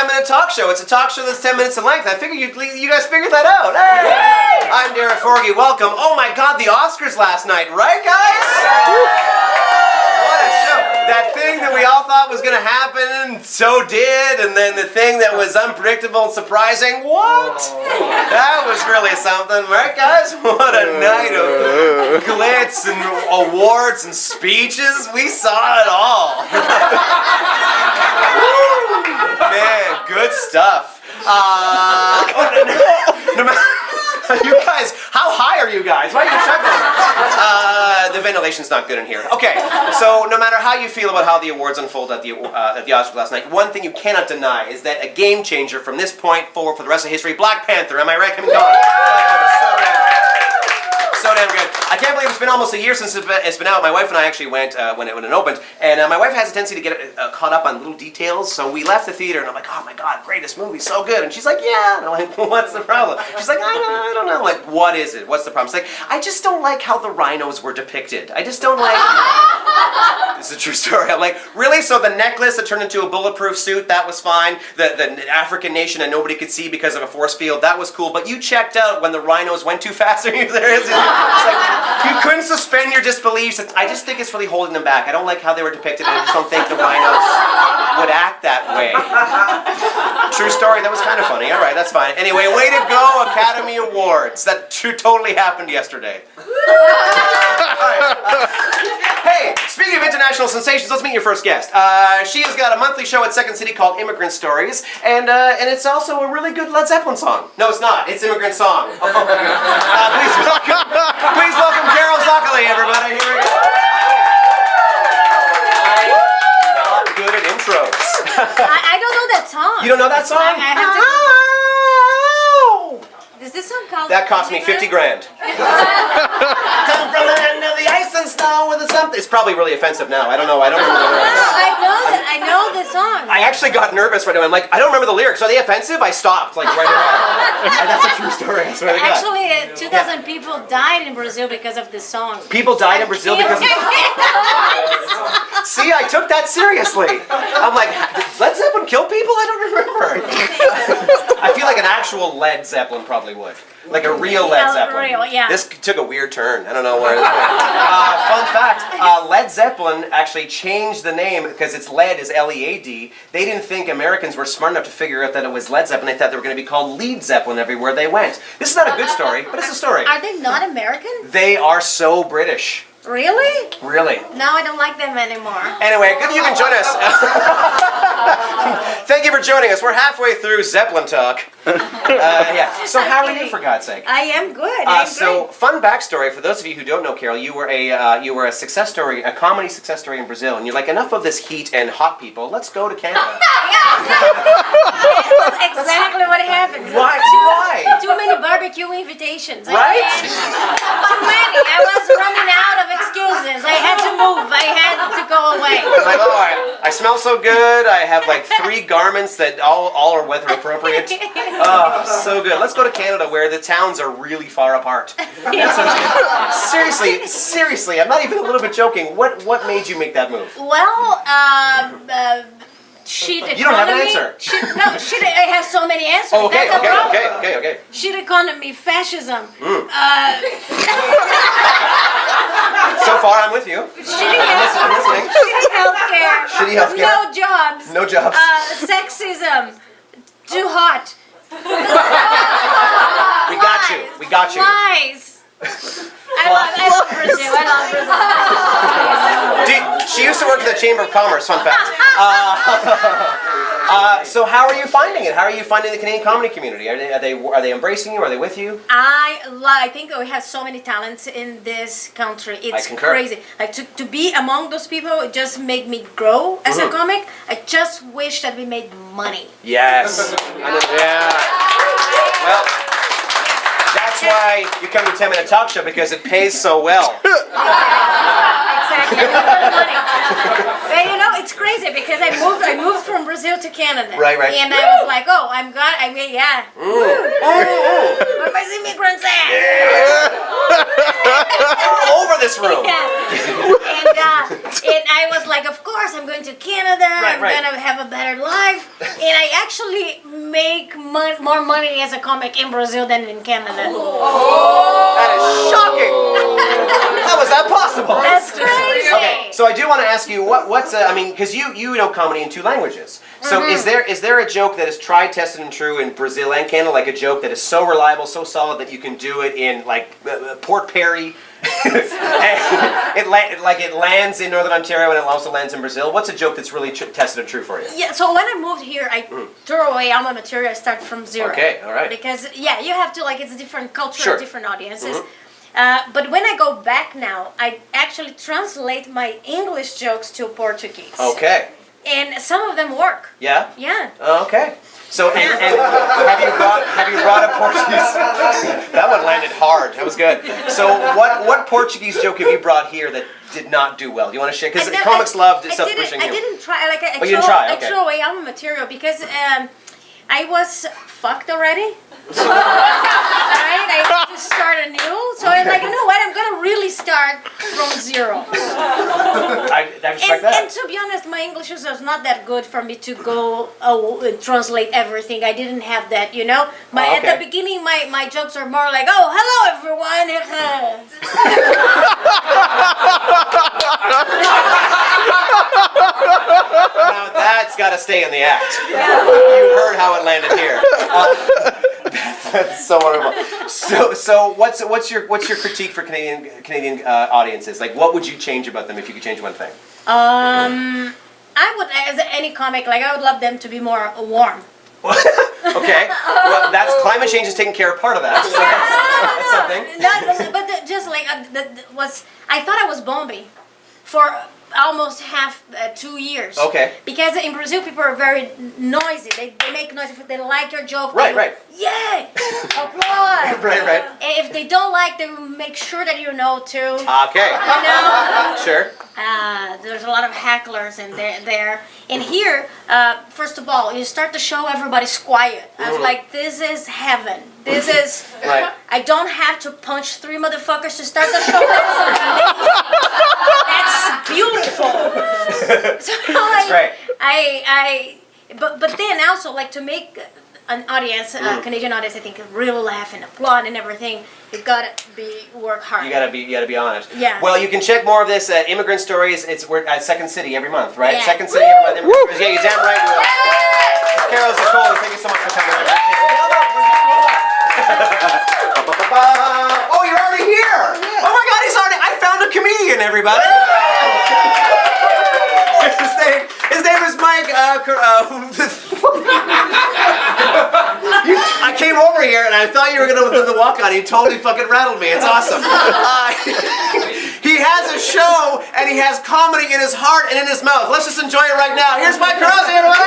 10-minute talk show. It's a talk show that's 10 minutes in length. I figured you guys figured that out. Hey! I'm Darren Forgy. Welcome. Oh my God, the Oscars last night, right, guys? What a show. That thing that we all thought was going to happen, so did, and then the thing that was unpredictable and surprising, what? That was really something, right, guys? What a night of glitz and awards and speeches. We saw it all. Man, good stuff. You guys, how high are you guys? Why are you chuckling? The ventilation's not good in here. Okay, so no matter how you feel about how the awards unfolded at the Oscars last night, one thing you cannot deny is that a game changer from this point forward for the rest of history, Black Panther. Am I right? Come on. So damn good. I can't believe it's been almost a year since it's been out. My wife and I actually went when it opened, and my wife has a tendency to get caught up on little details, so we left the theater, and I'm like, oh my God, greatest movie, so good. And she's like, yeah. And I'm like, what's the problem? She's like, I don't know. I'm like, what is it? What's the problem? She's like, I just don't like how the rhinos were depicted. I just don't like... This is a true story. I'm like, really? So the necklace that turned into a bulletproof suit, that was fine. The African nation that nobody could see because of a force field, that was cool. But you checked out when the rhinos went too fast. It's like, you couldn't suspend your disbelief. I just think it's really holding them back. I don't like how they were depicted, and I just don't think the rhinos would act that way. True story. That was kind of funny. All right, that's fine. Anyway, way to go, Academy Awards. That totally happened yesterday. Hey, speaking of international sensations, let's meet your first guest. She has got a monthly show at Second City called Immigrant Stories, and it's also a really good Led Zeppelin song. No, it's not. It's Immigrant Song. Please welcome Carol Zoccoli, everybody. Here we go. I'm not good at intros. I don't know that song. You don't know that song? I have to... Is this song called... That cost me 50 grand. Come from the land of the ice and snow with the something. It's probably really offensive now. I don't know. I don't remember the lyrics. I know the song. I actually got nervous right now. I'm like, I don't remember the lyrics. Are they offensive? I stopped like right away. That's a true story. I swear to God. Actually, 2,000 people died in Brazil because of this song. People died in Brazil because of... See, I took that seriously. I'm like, did Led Zeppelin kill people? I don't remember. I feel like an actual Led Zeppelin probably would. Like a real Led Zeppelin. Real, yeah. This took a weird turn. I don't know where. Fun fact, Led Zeppelin actually changed the name because it's lead is L-E-A-D. They didn't think Americans were smart enough to figure out that it was Led Zeppelin. They thought they were going to be called Lead Zeppelin everywhere they went. This is not a good story, but it's a story. Are they not American? They are so British. Really? Really. Now I don't like them anymore. Anyway, good you can join us. Thank you for joining us. We're halfway through Zeppelin talk. Yeah. So how are you, for God's sake? I am good. I'm So great. fun backstory for those of you who don't know, Carol. You were a success story, a comedy success story in Brazil, and you're like, enough of this heat and hot people. Let's go to Canada. That's exactly what happened. Why? Too many barbecue invitations. Right? Too many. I was running out of excuses. I had to move. I had to go away. Like, oh, I smell so good. I have like 3 garments that all are weather appropriate. Oh, so good. Let's go to Canada where the towns are really far apart. Seriously, I'm not even a little bit joking. What made you make that move? Well, sheet economy. You don't have an answer. I have so many answers. Oh, okay. Sheet economy, fascism. So far, I'm with you. Shitty listening. healthcare. Shitty healthcare. No jobs. No jobs. Sexism. Too hot. We got you. Lies. I love Brazil. She used to work for the Chamber of Commerce, fun fact. So how are you finding it? How are you finding the Canadian comedy community? Are they embracing you? Are they with you? I think we have so many talents in this country. It's crazy. Like to be among those people, it just made me grow as a comic. I just wish that we made money. Yes. Yeah. Well, that's why you come to 10-minute talk show, because it pays so well. Exactly. But you know, it's crazy because I moved from Brazil to Canada. Right. And I was like, oh, yeah. Where my immigrants at? All over this room. Yeah. And Yeah, and I was like, of course, I'm going to Canada. I'm gonna have a better life, and I actually make more money as a comic in Brazil than in Canada. That is shocking. How is that possible? That's crazy. Okay, so I do want to ask you, what's I mean, because you know comedy in 2 languages. So is there a joke that is tried, tested, and true in Brazil and Canada, like a joke that is so reliable, so solid that you can do it in like Port Perry, it lands in Northern Ontario and it also lands in Brazil? What's a joke that's really tested and true for you? Yeah, so when I moved here, I threw away all my material. I started from zero. Okay, all right. Because you have to it's a different culture, Sure. different audiences. But when I go back now, I actually translate my English jokes to Portuguese. Okay. And some of them work. Yeah? Yeah. Okay. So, and have you brought a Portuguese? That one landed hard. That was good. So, what Portuguese joke have you brought here that did not do well? Do you want to share? Because comics love self-pushing you. I didn't try. Like you didn't try. Okay. I threw away all my material because I was fucked already. Right? I had to start anew. So I'm like, you know what? I'm gonna really start from zero. I respect that. And to be honest, my English was not that good for me to go translate everything. I didn't have that, you know. At the beginning, my jokes are more like, oh, hello everyone. Now that's got to stay in the act. You heard how it landed here. That's so wonderful. So what's your critique for Canadian audiences? Like, what would you change about them if you could change one thing? I would, as any comic, I would love them to be more warm. Okay. Well, that's climate change is taking care of part of that. So that's something. But just I thought I was Bombay for almost 2 years. Okay. Because in Brazil, people are very noisy. They make noise if they like your joke. Right. Yay! Applaud. Right. And if they don't like, they will make sure that you know too. Okay. You know. Sure. There's a lot of hecklers in there. And here, first of all, you start the show, everybody's quiet. I was like, this is heaven. This is. Right. I don't have to punch 3 motherfuckers to start the show. That's beautiful. So That's right. But then also to make an audience, a Canadian audience, I think, really laugh and applaud and everything. You gotta work hard. You gotta be honest. Yeah. Well, you can check more of this at Immigrant Stories. We're at Second City every month, right? Yeah. Second City every month. Immigrant Stories. Yeah, you're damn right. We will. Carol Zoccoli, thank you so much for coming. Oh, you're already here! Yeah. Oh my God, he's already. I found a comedian, everybody. His name is Mike I came over here and I thought you were going to do the walk-on. You totally fucking rattled me. It's awesome. He has a show and he has comedy in his heart and in his mouth. Let's just enjoy it right now. Here's Mike Carrozza, everybody.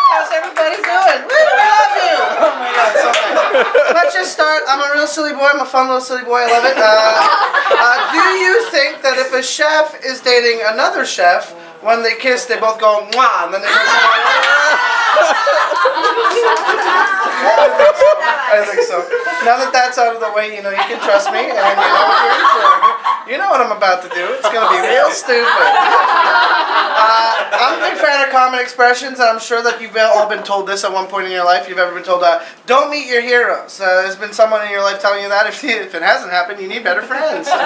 How's everybody doing? We love you! Oh my God, so nice. Let's just start. I'm a real silly boy. I'm a fun little silly boy. I love it. Do you think that if a chef is dating another chef, when they kiss, they both go mwah, and then they go I think so. Now that that's out of the way, you can trust me, and you know what you're in for. You know what I'm about to do. It's going to be real stupid. I'm a big fan of common expressions, and I'm sure that you've all been told this at one point in your life. You've ever been told, don't meet your heroes. There's been someone in your life telling you that. If it hasn't happened, you need better friends. That's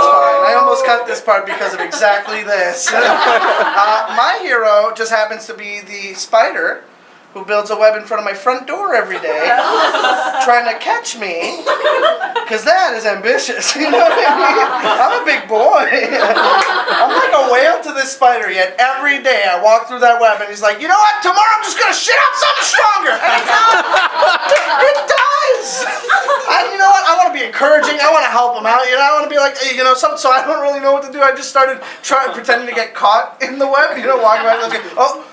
fine. I almost cut this part because of exactly this. My hero just happens to be the spider who builds a web in front of my front door every day, trying to catch me, because that is ambitious, you know what I mean? I'm a big boy. I'm like a whale to this spider, yet every day I walk through that web and he's like, you know what, tomorrow I'm just going to shit out something stronger. And it does. You know what, I want to be encouraging, I want to help him out, I want to be like, so I don't really know what to do. I just started pretending to get caught in the web, walking around looking, oh.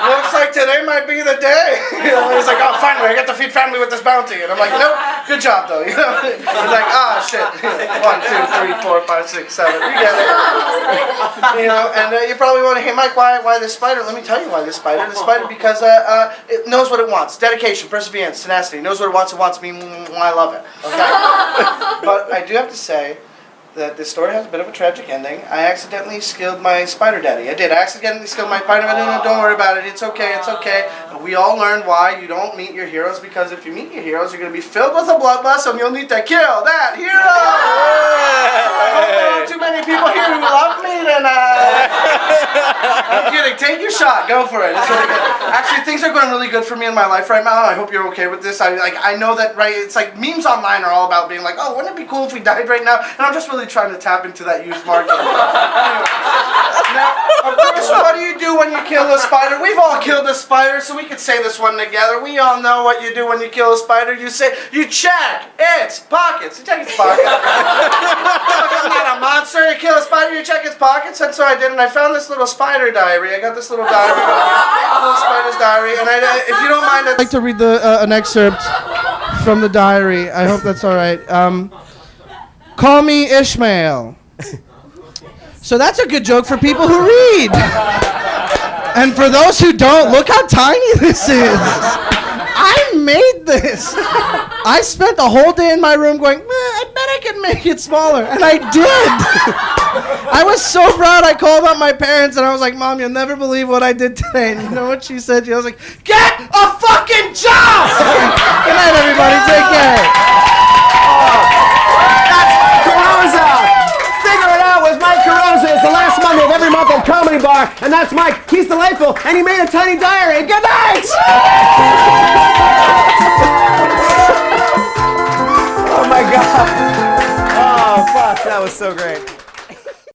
looks like today might be the day. You know, he's like, oh, finally, I get to feed family with this bounty. And I'm like, nope, good job, though. You know, he's like, ah, shit. 1, 2, 3, 4, 5, 6, 7. You get it. You know, and you probably want to, hey, Mike, why this spider? Let me tell you why this spider. The spider, because it knows what it wants. Dedication, perseverance, tenacity. It knows what it wants. It wants me. I love it. Okay? But I do have to say that this story has a bit of a tragic ending. I accidentally skilled my spider daddy. I did. I accidentally skilled my spider daddy. No, don't worry about it. It's okay. It's okay. We all learned why you don't meet your heroes, because if you meet your heroes, you're going to be filled with a bloodlust and you'll need to kill that hero. I hope there aren't too many people here who love me tonight. I'm kidding. Take your shot. Go for it. It's really good. Actually, things are going really good for me in my life right now. I hope you're okay with this. I know that, right? It's like memes online are all about being like, oh, wouldn't it be cool if we died right now? And I'm just really trying to tap into that youth market. Anyway. Now, of course, what do you do when you kill a spider? We've all killed a spider, so we could say this one together. We all know what you do when you kill a spider. You say, you check its pockets. You check its pockets. I'm not a monster. You kill a spider, you check its pockets. And so I did, and I found this little spider diary. I got this little diary, little spider's diary. And if you don't mind, I'd like to read an excerpt from the diary. I hope that's all right. Call me Ishmael. So that's a good joke for people who read. And for those who don't, look how tiny this is. I made this. I spent the whole day in my room going, I bet I can make it smaller. And I did. I was so proud. I called up my parents and I was like, Mom, you'll never believe what I did today. And you know what she said? She was like, get a fucking job! Good night, everybody. Take care. Figure It Out with Mike Carrozza. It's the last Monday of every month at Comedy Bar, and that's Mike. He's delightful, and he made a tiny diary. Good night! Oh my God! Oh fuck, that was so great.